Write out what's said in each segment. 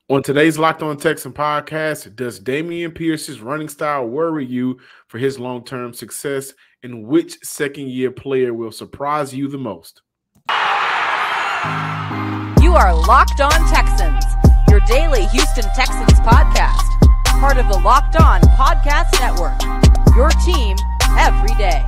On today's Locked On Texans podcast, does Dameon Pierce's running style worry you for his long-term success, and which second-year player will surprise you the most? You are Locked On Texans, your daily Houston Texans podcast, part of the Locked On Podcast Network, your team every day.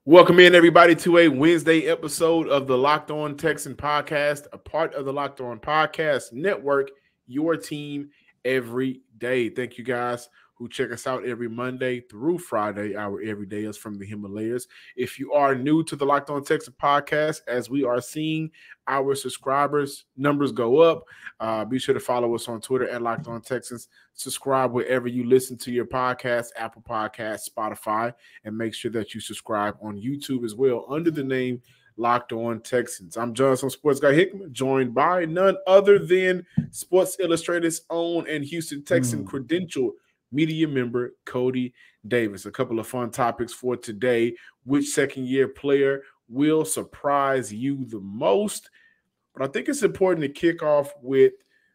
Welcome in, everybody, to a Wednesday episode of the Locked On Texan podcast, a part of the Locked On Podcast Network, your team every day. Thank you guys who check us out every Monday through Friday. Our everyday is from the Himalayas. If you are new to the Locked On Texan podcast, as we are seeing our subscribers numbers go up, be sure to follow us on Twitter at Locked On Texans. Subscribe wherever you listen to your podcast, Apple Podcasts, Spotify, and make sure that you subscribe on YouTube as well under the name Locked On Texans. I'm Johnson Sports Guy Hickman, joined by none other than Sports Illustrated's own and Houston Texan credential media member Cody Davis. A couple of fun topics for today. Which second-year player will surprise you the most? But I think it's important to kick off with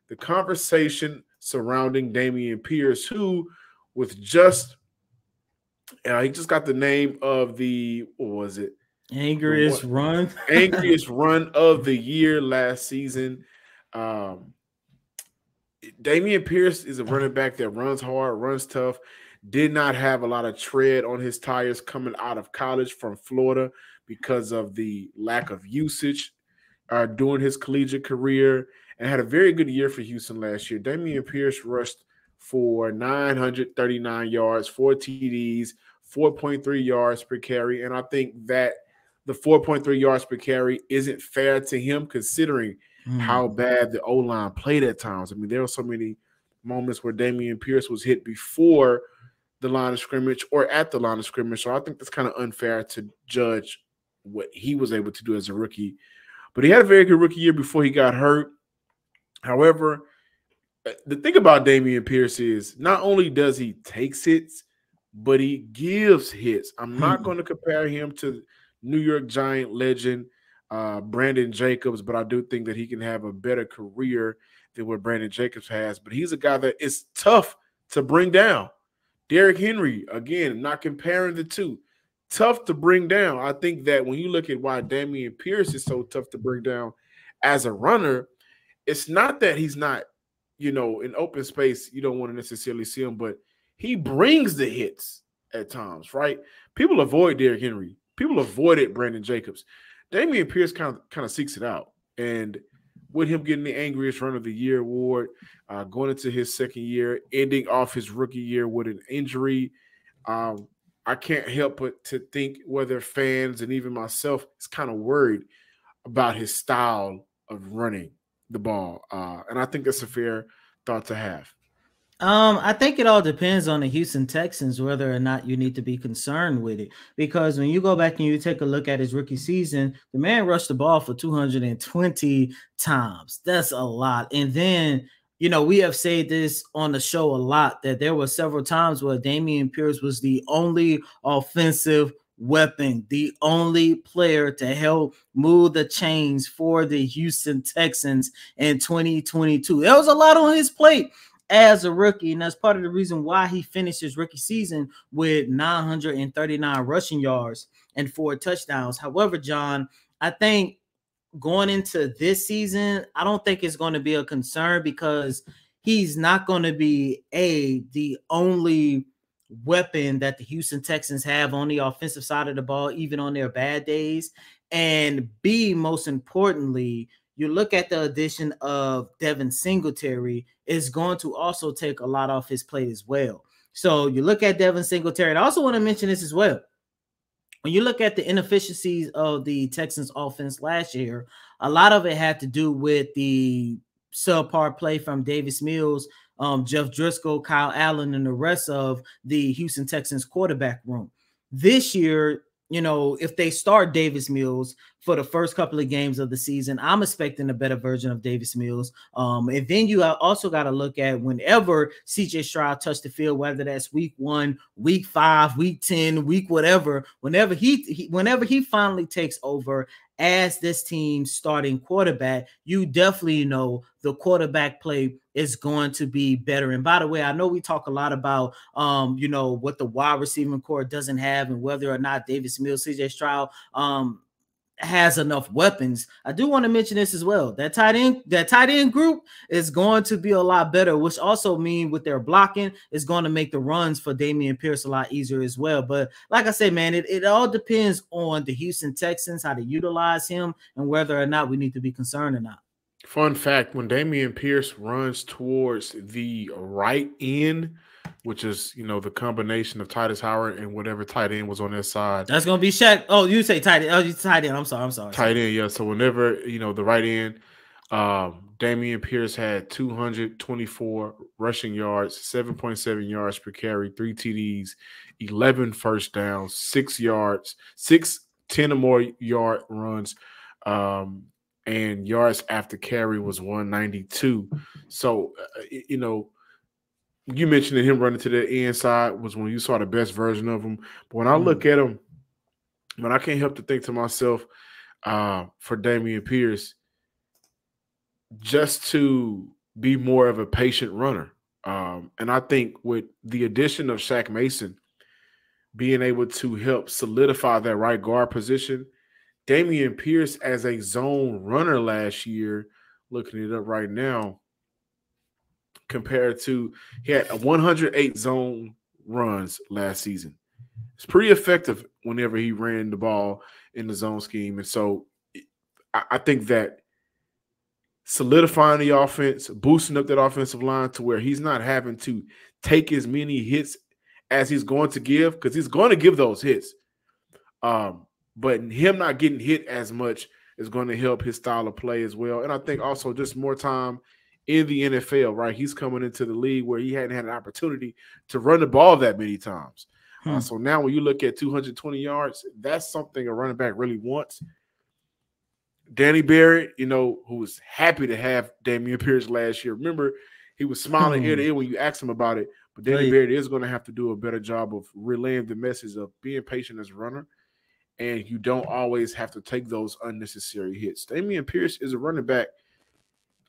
the conversation surrounding Dameon Pierce, who with just he just got the name of the, what was it? Angriest run of the year last season. Dameon Pierce is a running back that runs hard, runs tough, did not have a lot of tread on his tires coming out of college from Florida because of the lack of usage during his collegiate career, and had a very good year for Houston last year. Dameon Pierce rushed for 939 yards, 4 TDs, 4.3 yards per carry, and I think that the 4.3 yards per carry isn't fair to him considering how bad the O-line played at times. I mean, there were so many moments where Dameon Pierce was hit before the line of scrimmage or at the line of scrimmage, so I think that's kind of unfair to judge what he was able to do as a rookie. But he had a very good rookie year before he got hurt. However, the thing about Dameon Pierce is not only does he take hits, but he gives hits. I'm not going to compare him to New York Giant legend Brandon Jacobs, but I do think that he can have a better career than what Brandon Jacobs has. But he's a guy that is tough to bring down. Derrick Henry, again, not comparing the two, tough to bring down. I think that when you look at why Dameon Pierce is so tough to bring down as a runner, it's not that he's not, in open space, you don't want to necessarily see him, but he brings the hits at times, right? People avoid Derrick Henry. People avoided Brandon Jacobs. Dameon Pierce kind of seeks it out. And with him getting the Angriest Run of the Year award, going into his second year, ending off his rookie year with an injury, I can't help but to think whether fans and even myself is kind of worried about his style of running the ball. And I think that's a fair thought to have. I think it all depends on the Houston Texans, whether or not you need to be concerned with it. Because when you go back and you take a look at his rookie season, the man rushed the ball for 220 times. That's a lot. And then, we have said this on the show a lot, that there were several times where Dameon Pierce was the only offensive weapon, the only player to help move the chains for the Houston Texans in 2022. There was a lot on his plate as a rookie, and that's part of the reason why he finished his rookie season with 939 rushing yards and 4 touchdowns. However, John, I think going into this season, I don't think it's going to be a concern because he's not going to be the only weapon that the Houston Texans have on the offensive side of the ball, even on their bad days. And B, most importantly, you look at the addition of Devin Singletary is going to also take a lot off his plate as well. So you look at Devin Singletary, and I also want to mention this as well. When you look at the inefficiencies of the Texans offense last year, a lot of it had to do with the subpar play from Davis Mills, Jeff Driscoll, Kyle Allen, and the rest of the Houston Texans quarterback room. This year, if they start Davis Mills, for the first couple of games of the season. I'm expecting a better version of Davis Mills. And then you also got to look at whenever CJ Stroud touched the field, whether that's week 1, week 5, week 10, week whatever, whenever he finally takes over as this team's starting quarterback, you definitely know the quarterback play is going to be better. And by the way, I know we talk a lot about, what the wide receiving core doesn't have and whether or not Davis Mills, CJ Stroud, has enough weapons. I do want to mention this as well. That tight end group is going to be a lot better, which also means with their blocking is going to make the runs for Dameon Pierce a lot easier as well. But like I said, man, it all depends on the Houston Texans, how to utilize him and whether or not we need to be concerned or not. Fun fact, when Dameon Pierce runs towards the right end, which is, the combination of Titus Howard and whatever tight end was on their side. That's going to be Shaq. Oh, you say tight end. Oh, you tight end. I'm sorry. Tight end, yeah. So whenever, the right end, Dameon Pierce had 224 rushing yards, 7.7 yards per carry, 3 TDs, 11 first downs, 6 yards, 10 or more yard runs, and yards after carry was 192. So, you mentioned that him running to the inside was when you saw the best version of him. But when I look at him, I can't help to think to myself, for Dameon Pierce, just to be more of a patient runner. And I think with the addition of Shaq Mason being able to help solidify that right guard position, Dameon Pierce as a zone runner last year, looking it up right now, compared to, he had 108 zone runs last season. It's pretty effective whenever he ran the ball in the zone scheme. And so I think that solidifying the offense, boosting up that offensive line to where he's not having to take as many hits as he's going to give, because he's going to give those hits. But him not getting hit as much is going to help his style of play as well. And I think also just more time in the NFL, right? He's coming into the league where he hadn't had an opportunity to run the ball that many times. So now when you look at 220 yards, that's something a running back really wants. Danny Barrett, who was happy to have Dameon Pierce last year. Remember, he was smiling ear to ear when you asked him about it. But Danny Barrett is going to have to do a better job of relaying the message of being patient as a runner. And you don't always have to take those unnecessary hits. Dameon Pierce is a running back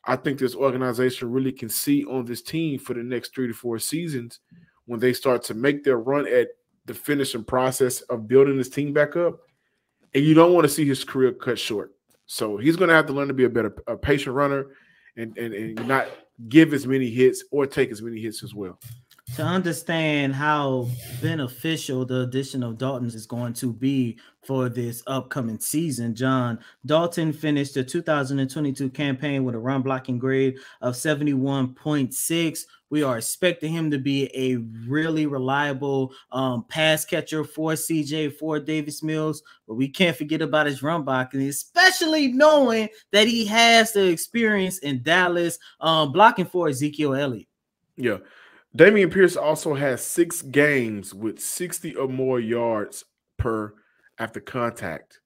I think this organization really can see on this team for the next 3 to 4 seasons when they start to make their run at the finishing process of building this team back up. And you don't want to see his career cut short. So he's going to have to learn to be a patient runner and not give as many hits or take as many hits as well. To understand how beneficial the addition of Dalton is going to be for this upcoming season, John, Dalton finished the 2022 campaign with a run blocking grade of 71.6. We are expecting him to be a really reliable pass catcher for CJ, for Davis Mills, but we can't forget about his run blocking, especially knowing that he has the experience in Dallas blocking for Ezekiel Elliott. Yeah. Dameon Pierce also has 6 games with 60 or more yards per after contact.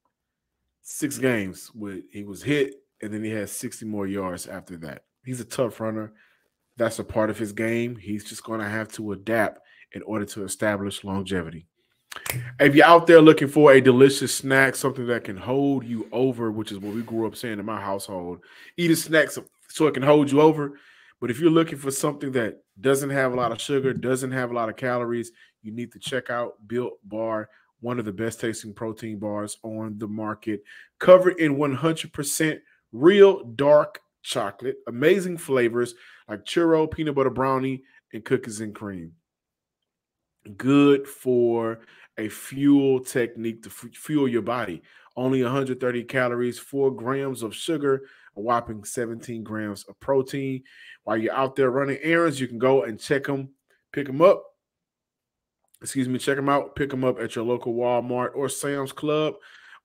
6 games with he was hit, and then he has 60 more yards after that. He's a tough runner. That's a part of his game. He's just going to have to adapt in order to establish longevity. If you're out there looking for a delicious snack, something that can hold you over, which is what we grew up saying in my household, eat a snack so it can hold you over. But if you're looking for something that doesn't have a lot of sugar, doesn't have a lot of calories, you need to check out Built Bar, one of the best tasting protein bars on the market, covered in 100% real dark chocolate, amazing flavors like churro, peanut butter brownie, and cookies and cream. Good for a fuel technique to fuel your body. Only 130 calories, 4 grams of sugar, a whopping 17 grams of protein. While you're out there running errands, you can go and check them out, pick them up at your local Walmart or Sam's Club,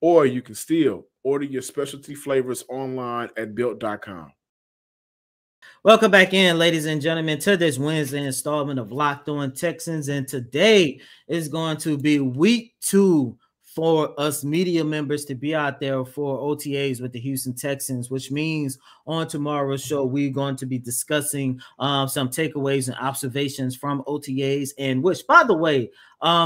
or you can still order your specialty flavors online at built.com. Welcome back in, ladies and gentlemen, to this Wednesday installment of Locked On Texans. And today is going to be week 2 for us media members to be out there for OTAs with the Houston Texans, which means on tomorrow's show, we're going to be discussing some takeaways and observations from OTAs, and which, by the way,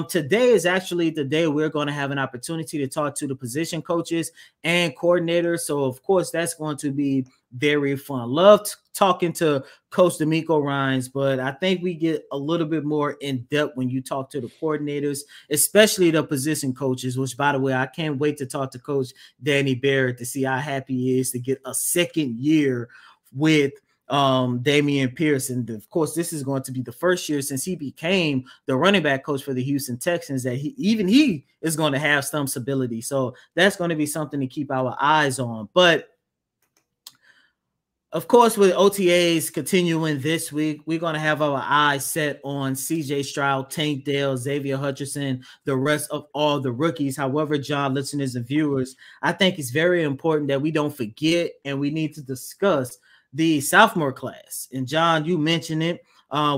today is actually the day we're going to have an opportunity to talk to the position coaches and coordinators. So, of course, that's going to be very fun. Love talking to Coach D'Amico Ryans, but I think we get a little bit more in depth when you talk to the coordinators, especially the position coaches, which, by the way, I can't wait to talk to Coach Danny Barrett to see how happy he is to get a second year with Dameon Pierce. And of course, this is going to be the first year since he became the running back coach for the Houston Texans that he is going to have some stability. So that's going to be something to keep our eyes on. But of course, with OTAs continuing this week, we're going to have our eyes set on CJ Stroud, Tank Dell, Xavier Hutchinson, the rest of all the rookies. However, John, listeners and viewers, I think it's very important that we don't forget and we need to discuss the sophomore class. And John, you mentioned it.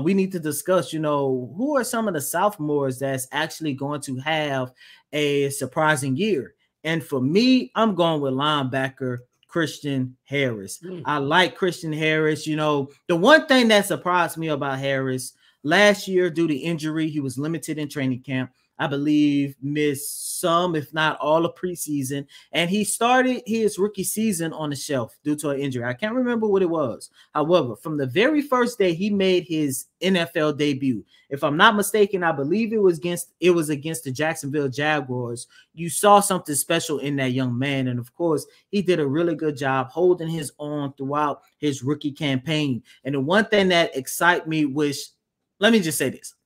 We need to discuss, who are some of the sophomores that's actually going to have a surprising year. And for me, I'm going with linebacker Christian Harris. I like Christian Harris. The one thing that surprised me about Harris last year, due to injury, he was limited in training camp. I believe missed some, if not all, of preseason. And he started his rookie season on the shelf due to an injury. I can't remember what it was. However, from the very first day he made his NFL debut, if I'm not mistaken, I believe it was against the Jacksonville Jaguars. You saw something special in that young man. And of course, he did a really good job holding his own throughout his rookie campaign. And the one thing that excited me was, let me just say this.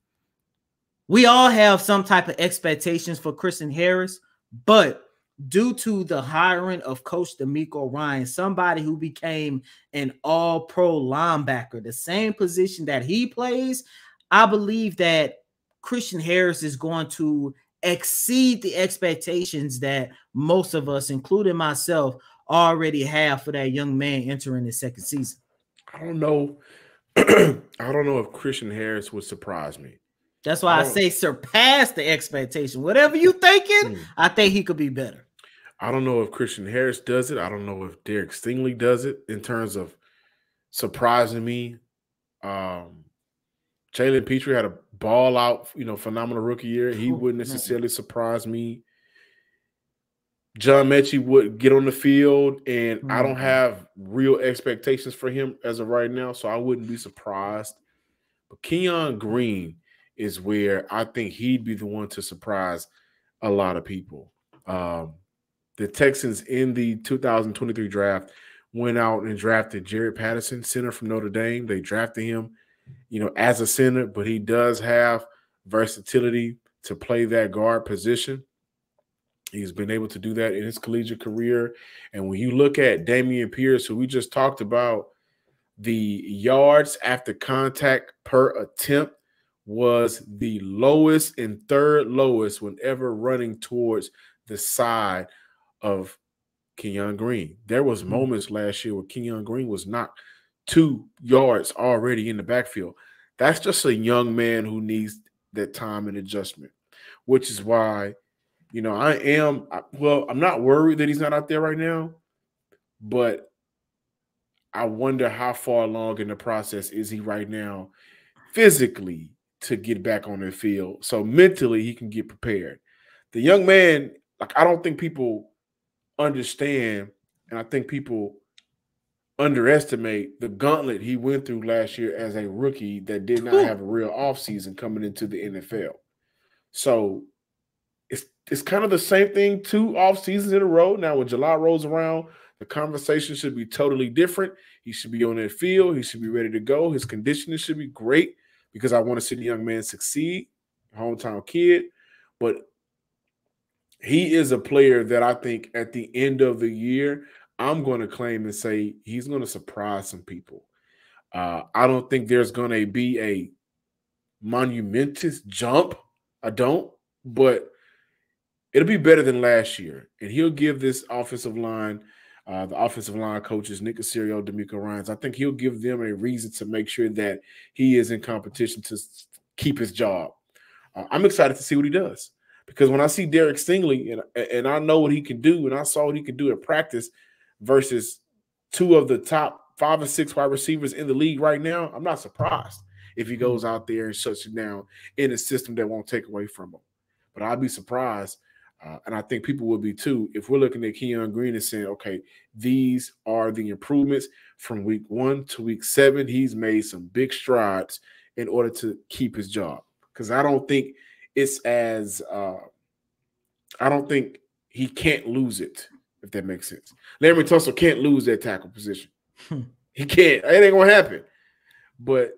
We all have some type of expectations for Christian Harris, but due to the hiring of Coach D'Amico Ryans, somebody who became an all-pro linebacker, the same position that he plays, I believe that Christian Harris is going to exceed the expectations that most of us, including myself, already have for that young man entering his second season. I don't know. I don't know if Christian Harris would surprise me. That's why I say surpass the expectation. Whatever you thinking, I think he could be better. I don't know if Christian Harris does it. I don't know if Derek Stingley does it in terms of surprising me. Jalen Petrie had a ball out, phenomenal rookie year. He wouldn't necessarily surprise me. John Mechie would get on the field, and I don't have real expectations for him as of right now, so I wouldn't be surprised. But Keon Green is where I think he'd be the one to surprise a lot of people. The Texans in the 2023 draft went out and drafted Jared Patterson, center from Notre Dame. They drafted him, as a center, but he does have versatility to play that guard position. He's been able to do that in his collegiate career. And when you look at Dameon Pierce, who we just talked about, the yards after contact per attempt was the lowest and third lowest whenever running towards the side of Keon Green. There was moments last year where Keon Green was knocked 2 yards already in the backfield. That's just a young man who needs that time and adjustment, which is why, I'm not worried that he's not out there right now, but I wonder how far along in the process is he right now physically to get back on the field, so mentally he can get prepared. The young man, I don't think people understand, and I think people underestimate the gauntlet he went through last year as a rookie that did not have a real offseason coming into the NFL. So it's kind of the same thing, 2 off seasons in a row. Now, when July rolls around, the conversation should be totally different. He should be on that field. He should be ready to go. His conditioning should be great, because I want to see the young man succeed, hometown kid. But he is a player that I think at the end of the year, I'm going to claim and say he's going to surprise some people. I don't think there's going to be a monumentous jump. I don't. But it'll be better than last year. And he'll give this offensive line, the offensive line coaches, Nick Caserio, D'Amico Ryans, I think he'll give them a reason to make sure that he is in competition to keep his job. I'm excited to see what he does. Because when I see Derek Stingley and I know what he can do, and I saw what he could do at practice versus two of the top 5 or 6 wide receivers in the league right now, I'm not surprised if he goes out there and shuts it down in a system that won't take away from him. But I'd be surprised, and I think people will be too, if we're looking at Keon Green and saying, okay, these are the improvements from week 1 to week 7. He's made some big strides in order to keep his job. Because I don't think it's as I don't think he can't lose it, if that makes sense. Larry Tunsil can't lose that tackle position. He can't. It ain't going to happen. But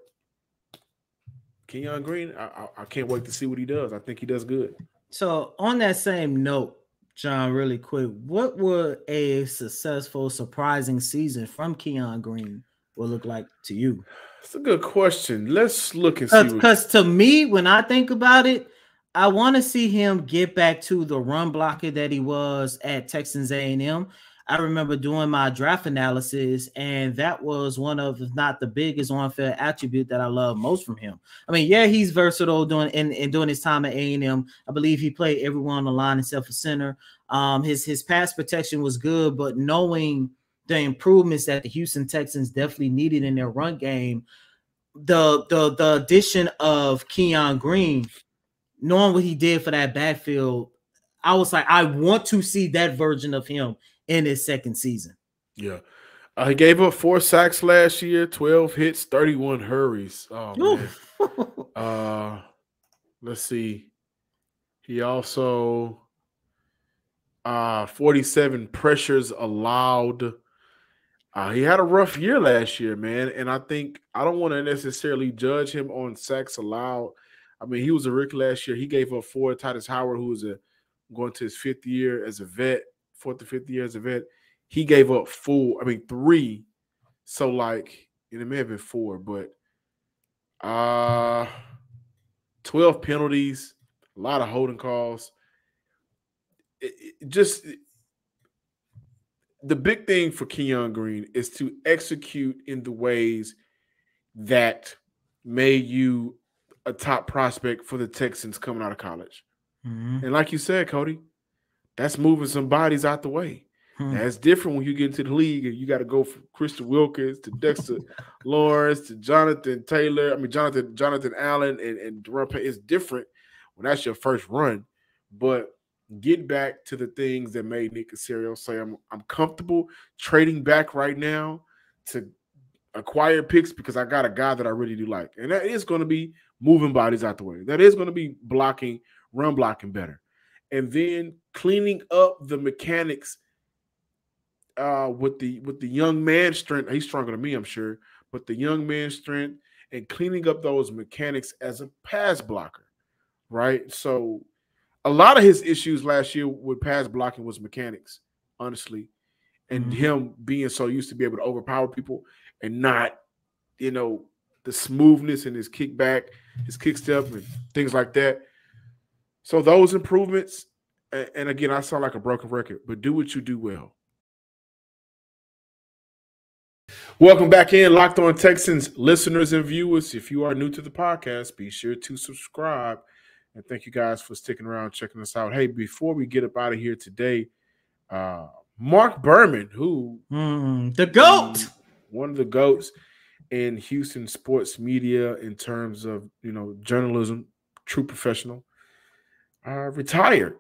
Keon Green, I can't wait to see what he does. I think he does good. So on that same note, John, really quick, what would a successful, surprising season from Keon Green will look like to you? That's a good question. Let's look and see. Because to me, when I think about it, I want to see him get back to the run blocker that he was at Texans A&M. I remember doing my draft analysis, and that was one of, if not the biggest on-field attribute that I love most from him. I mean, yeah, he's versatile doing his time at A&M. I believe he played everyone on the line except for center. His pass protection was good, but knowing the improvements that the Houston Texans definitely needed in their run game, the addition of Keon Green, knowing what he did for that backfield, I was like, I want to see that version of him in his second season. Yeah. He gave up 4 sacks last year, 12 hits, 31 hurries. Oh, man. Let's see. He also 47 pressures allowed. He had a rough year last year, man. And I think I don't want to necessarily judge him on sacks allowed. I mean, he was a rookie last year. He gave up 4. Titus Howard, who was going to his 5th year as a vet, 4th to 5th year as a vet, he gave up 3. So, like, and it may have been 4, but 12 penalties, a lot of holding calls. The big thing for Keon Green is to execute in the ways that made you a top prospect for the Texans coming out of college. Mm-hmm. And like you said, Cody, that's moving some bodies out the way. That's different when you get into the league and you got to go from Christian Wilkins to Dexter Lawrence to Jonathan Allen and Deron Payne. It's different when that's your first run. But get back to the things that made Nick Caserio say, I'm comfortable trading back right now to acquire picks because I got a guy that I really do like. And that is going to be moving bodies out the way. That is going to be run blocking better. And then cleaning up the mechanics with the young man strength. He's stronger than me, I'm sure. But the young man strength and cleaning up those mechanics as a pass blocker, right? So a lot of his issues last year with pass blocking was mechanics, honestly. And him being so used to be able to overpower people and not, the smoothness in his kickback, his kick step, and things like that. So those improvements, and again, I sound like a broken record, but do what you do well. Welcome back in, Locked On Texans listeners and viewers. If you are new to the podcast, be sure to subscribe. And thank you guys for sticking around, checking us out. Hey, before we get up out of here today, Mark Berman, who the GOAT, one of the GOATs in Houston sports media in terms of journalism, true professional, retired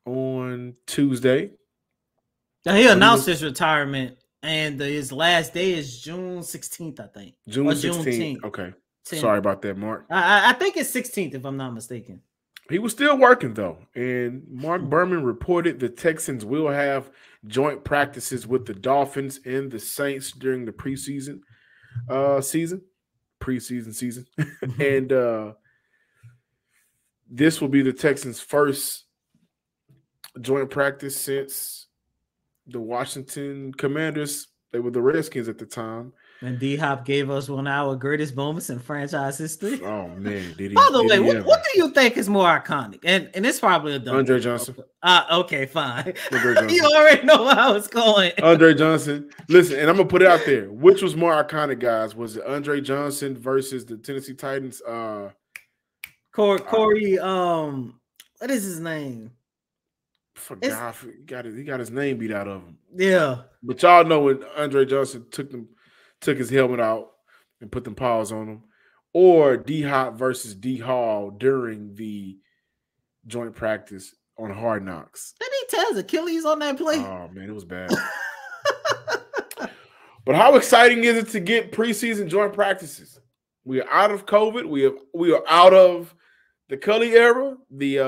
on Tuesday. Now he announced his retirement, and his last day is June 16th, I think. June 16th. Okay. 10th. Sorry about that, Mark. I think it's 16th, if I'm not mistaken. He was still working, though. And Mark Berman reported the Texans will have joint practices with the Dolphins and the Saints during the preseason season. And this will be the Texans' first joint practice since the Washington Commanders. They were the Redskins at the time. And D-Hop gave us one of our greatest moments in franchise history. Oh, man. Did he? By the way, what do you think is more iconic? And it's probably a dumb Andre Johnson. Okay, fine. You already know how it's going. Andre Johnson. Listen, and I'm going to put it out there. Which was more iconic, guys? Was it Andre Johnson versus the Tennessee Titans? Corey, What is his name? Forgot. He got his name beat out of him. Yeah. But y'all know when Andre Johnson took his helmet out and put them paws on him, or D-Hop versus D-Hall during the joint practice on Hard Knocks. Did he tear his Achilles on that play? Oh man, it was bad. But how exciting is it to get preseason joint practices? We are out of COVID. We are out of the Cully era, the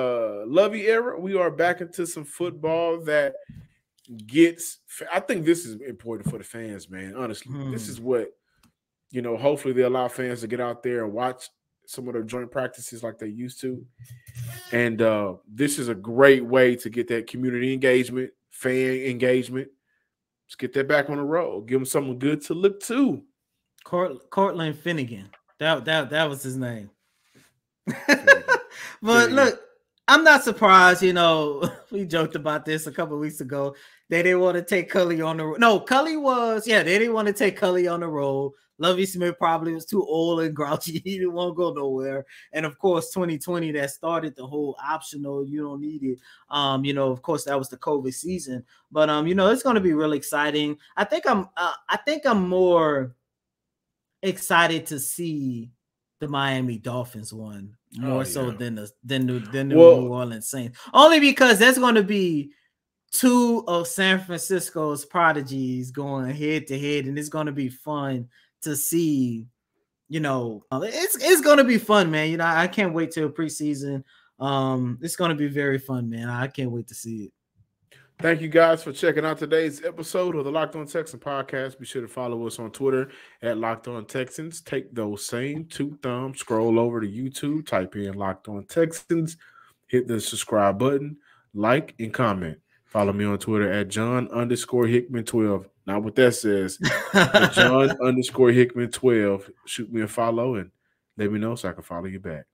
Lovey era. We are back into some football that gets. I think this is important for the fans, man. Honestly, this is what hopefully they allow fans to get out there and watch some of their joint practices like they used to. And this is a great way to get that community engagement, fan engagement. Let's get that back on the road. Give them something good to look to. Cortland Finnegan. That was his name. But look, I'm not surprised. We joked about this a couple of weeks ago. They didn't want to take Cully on the road. No, Cully was, they didn't want to take Cully on the road. Lovie Smith probably was too old and grouchy. He didn't want to go nowhere. And of course, 2020, that started the whole optional, you don't need it. Of course, that was the COVID season. But it's going to be really exciting. I think I'm more excited to see the Miami Dolphins one more so than the New Orleans Saints. Only because there's going to be two of San Francisco's prodigies going head to head, and it's going to be fun to see. It's going to be fun, man. I can't wait till preseason. It's going to be very fun, man. I can't wait to see it. Thank you guys for checking out today's episode of the Locked On Texans podcast. Be sure to follow us on Twitter at Locked On Texans. Take those same 2 thumbs, scroll over to YouTube, type in Locked On Texans, hit the subscribe button, like, and comment. Follow me on Twitter at John_Hickman12. Now, what that says, John_Hickman12. Shoot me a follow and let me know so I can follow you back.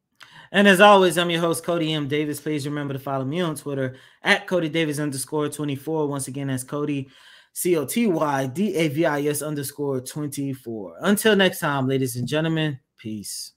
And as always, I'm your host, Cody M. Davis. Please remember to follow me on Twitter at CodyDavis_24. Once again, that's Cody, COTYDAVIS_24. Until next time, ladies and gentlemen, peace.